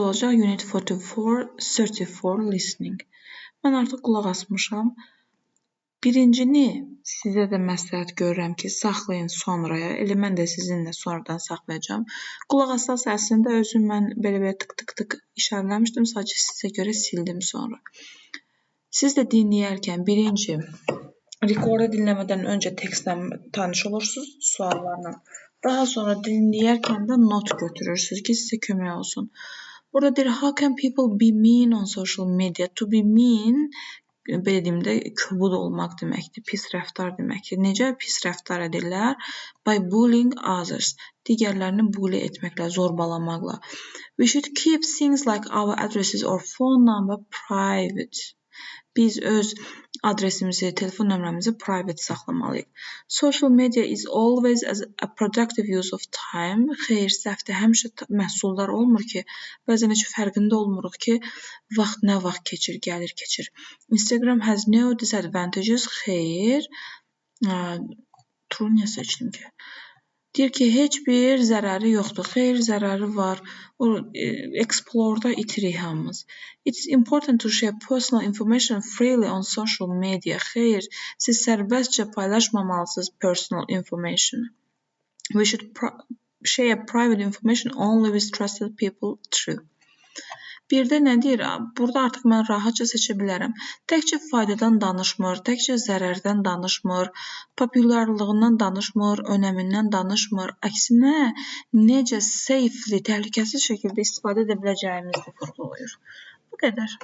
olacaq Unit 34 Listening. Mən artıq qulaq asmışam. Birincini sizə də məsləhət görürəm ki, saxlayın sonraya. Elə mən də sizinlə sonradan saxlayacağam. Qulaq asası əslində özüm mən belə tık işarələmişdim, sadəcə sizə görə sildim sonra. Siz də dinləyərkən birinci rekordu dinləmədən öncə tekstlə tanış olursunuz, suallarla. Daha sonra dinləyərkən də not götürürsünüz ki, sizə kömək olsun. Burada deyir, how can people be mean on social media? To be mean, belə deyim də, kobud olmaq deməkdir, pis rəftar deməkdir. Necə pis rəftar edirlər? By bullying others. Digərlərini bully etməklə, zorbalamaqla. We should keep things like our addresses or phone number private. Biz öz adresimizi, telefon nömrəmizi private saxlamalıyıq. Social media is always a productive use of time. Xeyr, səhvdir, həmişə məhsuldar olmur ki, bəzən heç fərqində olmuruq ki, vaxt nə vaxt keçir, gəlir, keçir. Instagram has no disadvantages. Xeyr, true niyə seçdim ki? Deyir ki, heç bir zərəri yoxdur. Xeyr, zərəri var. Explore-da itirik hamımız. It's important to share personal information freely on social media. Xeyr, siz sərbəstcə paylaşmamalısınız personal information. We should share private information only with trusted people. True. Bir də nə deyir? Burada artıq mən rahatca seçə bilərəm. Təkcə faydadan danışmır, təkcə zərərdən danışmır, populyarlığından danışmır, önəmindən danışmır. Əksinə, necə safely, təhlükəsiz şəkildə istifadə edə biləcəyimizi vurğulayır. Bu qədər.